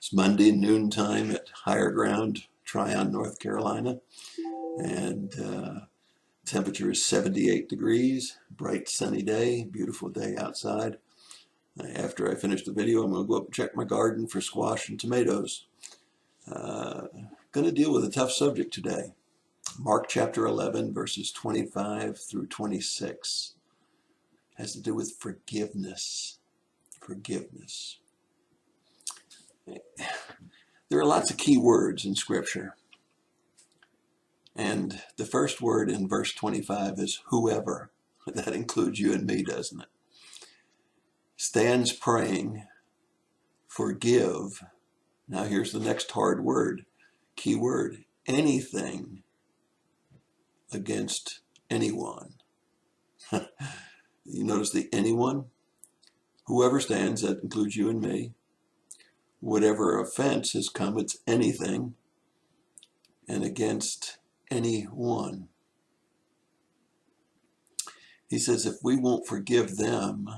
It's Monday noontime at Higher Ground, Tryon, North Carolina, and temperature is 78 degrees, bright sunny day, beautiful day outside. After I finish the video, I'm going to go up and check my garden for squash and tomatoes. Going to deal with a tough subject today. Mark chapter 11, verses 25 through 26. Has to do with forgiveness. Forgiveness. There are lots of key words in Scripture. And the first word in verse 25 is whoever. That includes you and me, doesn't it? Stands praying, forgive. Now here's the next hard word, key word, anything against anyone. You notice the anyone? Whoever stands, that includes you and me. Whatever offense has come, it's anything, and against anyone. He says if we won't forgive them,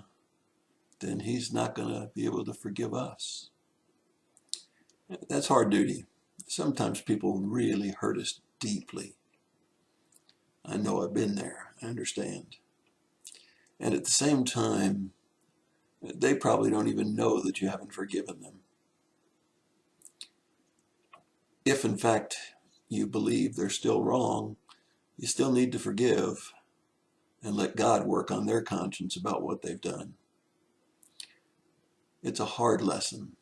then he's not going to be able to forgive us. That's hard duty. Sometimes people really hurt us deeply. I know I've been there. I understand. And at the same time, they probably don't even know that you haven't forgiven them. If in fact you believe they're still wrong, you still need to forgive and let God work on their conscience about what they've done. It's a hard lesson.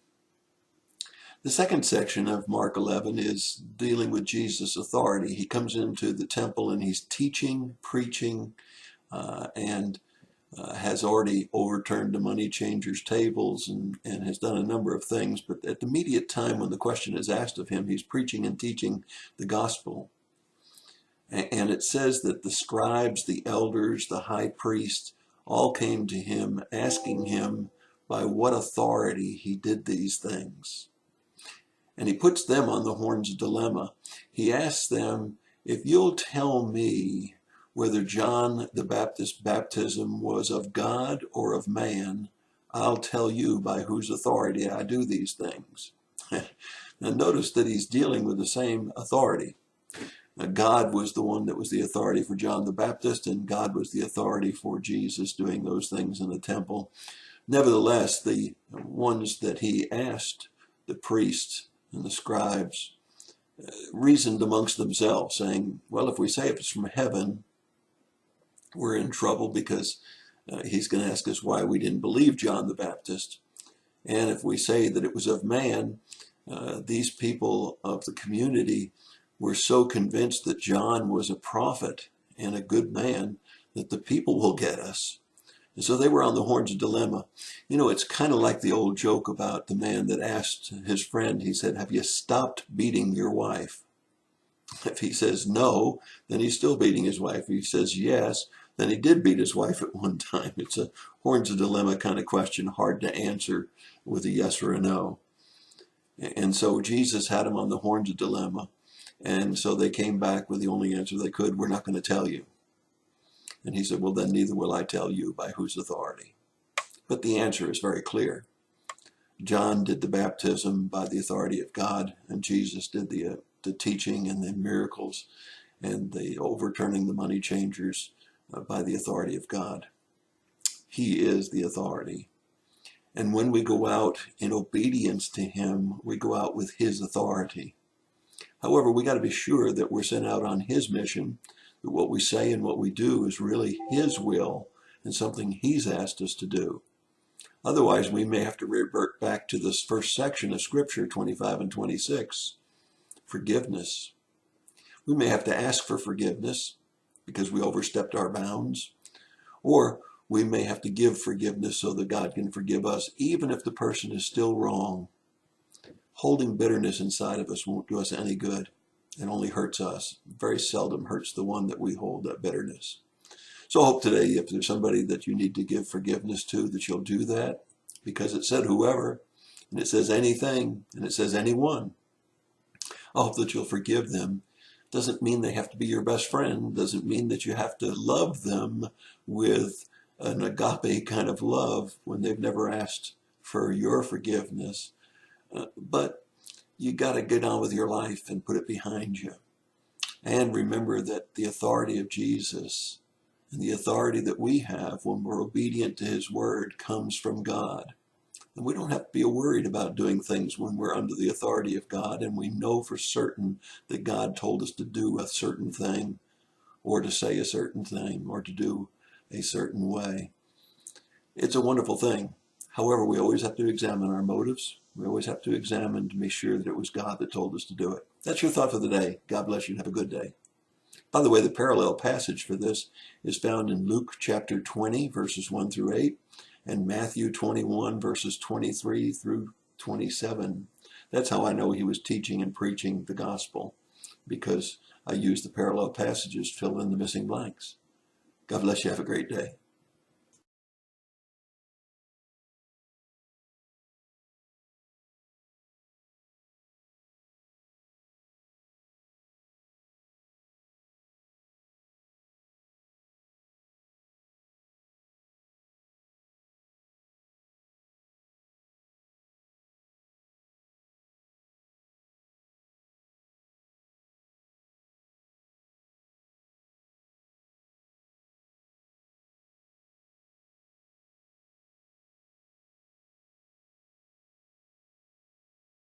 The second section of Mark 11 is dealing with Jesus' authority. He comes into the temple and he's teaching, preaching, and has already overturned the money changers' tables and has done a number of things. But at the immediate time when the question is asked of him, he's preaching and teaching the gospel. And it says that the scribes, the elders, the high priest all came to him asking him by what authority he did these things. And he puts them on the horns of dilemma. He asks them, if you'll tell me whether John the Baptist's baptism was of God or of man, I'll tell you by whose authority I do these things. Now notice that he's dealing with the same authority. God was the one that was the authority for John the Baptist, and God was the authority for Jesus doing those things in the temple. Nevertheless, the ones that he asked, the priests and the scribes, reasoned amongst themselves, saying, well, if we say it's from heaven, we're in trouble because he's going to ask us why we didn't believe John the Baptist. And if we say that it was of man, these people of the community were so convinced that John was a prophet and a good man that the people will get us. And so they were on the horns of dilemma. You know, it's kind of like the old joke about the man that asked his friend, he said, have you stopped beating your wife? If he says no, then he's still beating his wife. If he says yes, then he did beat his wife at one time. It's a horns of dilemma kind of question, hard to answer with a yes or a no. And so Jesus had him on the horns of dilemma. And so they came back with the only answer they could, we're not going to tell you. And he said, well, then neither will I tell you by whose authority. But the answer is very clear. John did the baptism by the authority of God, and Jesus did the teaching and the miracles and the overturning the money changers by the authority of God. He is the authority. And when we go out in obedience to him, we go out with his authority. However, we got to be sure that we're sent out on his mission, that what we say and what we do is really his will and something he's asked us to do. Otherwise, we may have to revert back to this first section of Scripture, 25 and 26, forgiveness. We may have to ask for forgiveness because we overstepped our bounds, or we may have to give forgiveness so that God can forgive us, even if the person is still wrong. Holding bitterness inside of us won't do us any good. It only hurts us. Very seldom hurts the one that we hold, that bitterness. So I hope today, if there's somebody that you need to give forgiveness to, that you'll do that, because it said whoever, and it says anything, and it says anyone. I hope that you'll forgive them. Doesn't mean they have to be your best friend. Doesn't mean that you have to love them with an agape kind of love when they've never asked for your forgiveness. But you got to get on with your life and put it behind you. And remember that the authority of Jesus and the authority that we have when we're obedient to his word comes from God. And we don't have to be worried about doing things when we're under the authority of God and we know for certain that God told us to do a certain thing or to say a certain thing or to do a certain way. It's a wonderful thing. However, we always have to examine our motives. We always have to examine to be sure that it was God that told us to do it. That's your thought for the day. God bless you and have a good day. By the way, the parallel passage for this is found in Luke chapter 20, verses 1 through 8, and Matthew 21, verses 23 through 27. That's how I know he was teaching and preaching the gospel, because I used the parallel passages to fill in the missing blanks. God bless you. Have a great day.